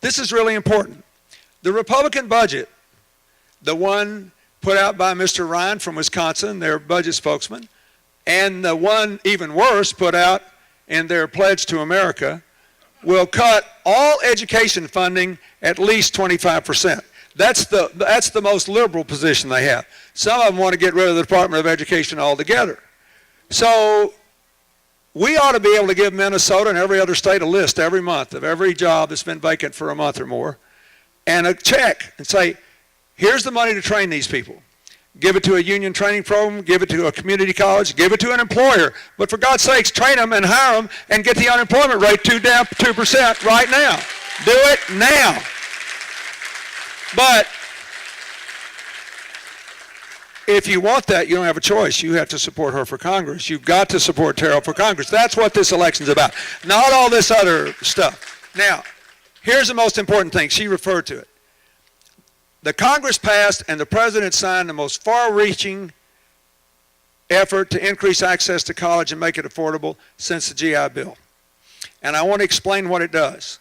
This is really important. The Republican budget, the one put out by Mr. Ryan from Wisconsin, their budget spokesman, and the one even worse put out in their pledge to America, will cut all education funding at least 25%. That's the most liberal position they have. Some of them want to get rid of the Department of Education altogether. So we ought to be able to give Minnesota and every other state a list every month of every job that's been vacant for a month or more, and a check and say, here's the money to train these people. Give it to a union training program, give it to a community college, give it to an employer. But for God's sakes, train them and hire them and get the unemployment rate down 2% right now. Do it now. But if you want that, you don't have a choice. You have to support her for Congress. You've got to support Tarryl for Congress. That's what this election's about, not all this other stuff. Now, here's the most important thing. She referred to it. The Congress passed and the President signed the most far-reaching effort to increase access to college and make it affordable since the GI Bill. And I want to explain what it does.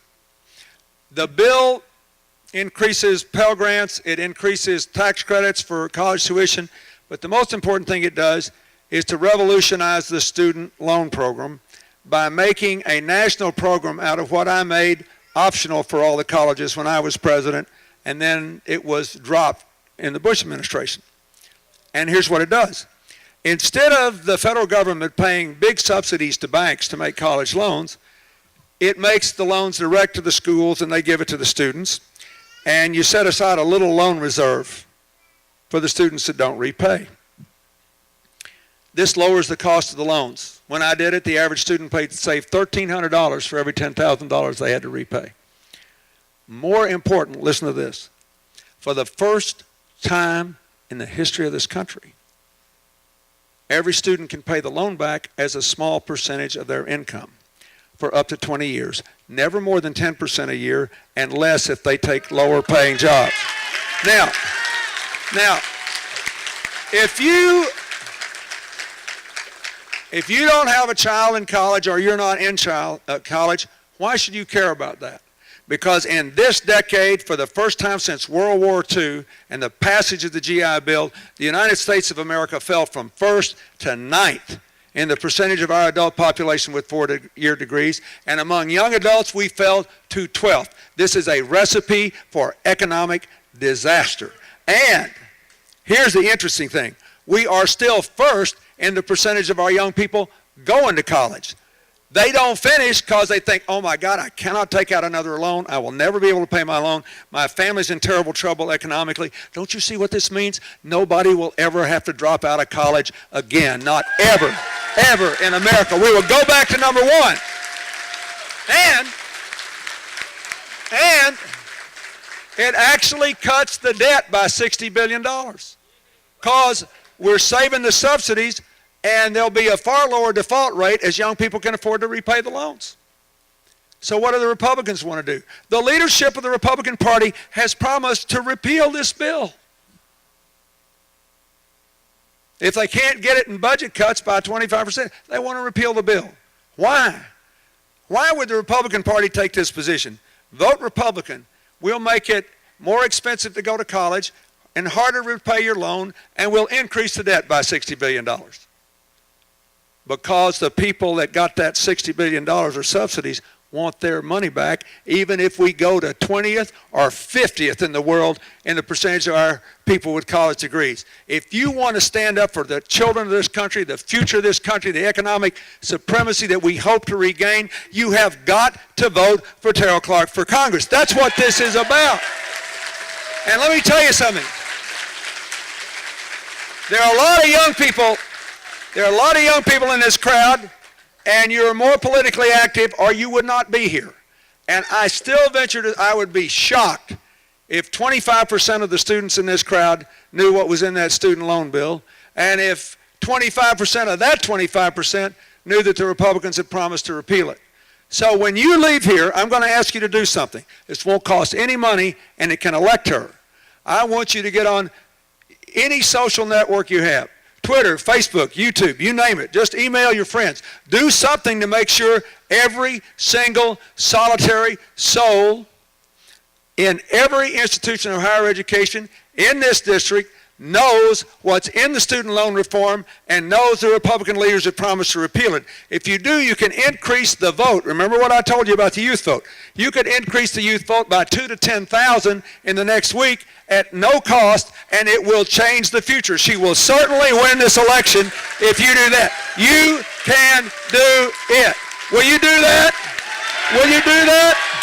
The bill increases Pell Grants, it increases tax credits for college tuition, but the most important thing it does is to revolutionize the student loan program by making a national program out of what I made optional for all the colleges when I was president, and then it was dropped in the Bush administration. And here's what it does. Instead of the federal government paying big subsidies to banks to make college loans, it makes the loans direct to the schools and they give it to the students. And you set aside a little loan reserve for the students that don't repay. This lowers the cost of the loans. When I did it, the average student saved $1,300 for every $10,000 they had to repay. More important, listen to this. For the first time in the history of this country, every student can pay the loan back as a small percentage of their income for up to 20 years. Never more than 10% a year, and less if they take lower paying jobs. Now, if you don't have a child in college or you're not in college, why should you care about that? Because in this decade, for the first time since World War II and the passage of the GI Bill, the United States of America fell from first to ninth in the percentage of our adult population with 4-year degrees, and among young adults, we fell to 12th. This is a recipe for economic disaster. And here's the interesting thing. We are still first in the percentage of our young people going to college. They don't finish because they think, oh my God, I cannot take out another loan. I will never be able to pay my loan. My family's in terrible trouble economically. Don't you see what this means? Nobody will ever have to drop out of college again. Not ever, ever in America. We will go back to number one. And it actually cuts the debt by $60 billion because we're saving the subsidies, and there'll be a far lower default rate as young people can afford to repay the loans. So what do the Republicans want to do? The leadership of the Republican Party has promised to repeal this bill. If they can't get it in budget cuts by 25%, they want to repeal the bill. Why? Why would the Republican Party take this position? Vote Republican. We'll make it more expensive to go to college and harder to repay your loan, and we'll increase the debt by $60 billion. Because the people that got that $60 billion of subsidies want their money back, even if we go to 20th or 50th in the world in the percentage of our people with college degrees. If you want to stand up for the children of this country, the future of this country, the economic supremacy that we hope to regain, you have got to vote for Tarryl Clark for Congress. That's what this is about. And let me tell you something. There are a lot of young people in this crowd, and you're more politically active or you would not be here. And I still venture to, I would be shocked if 25% of the students in this crowd knew what was in that student loan bill, and if 25% of that 25% knew that the Republicans had promised to repeal it. So when you leave here, I'm going to ask you to do something. This won't cost any money, and it can elect her. I want you to get on any social network you have. Twitter, Facebook, YouTube, you name it. Just email your friends. Do something to make sure every single solitary soul in every institution of higher education in this district knows what's in the student loan reform and knows the Republican leaders have promised to repeal it. If you do, you can increase the vote. Remember what I told you about the youth vote. You could increase the youth vote by 2 to 10,000 in the next week at no cost, and it will change the future. She will certainly win this election if you do that. You can do it. Will you do that? Will you do that?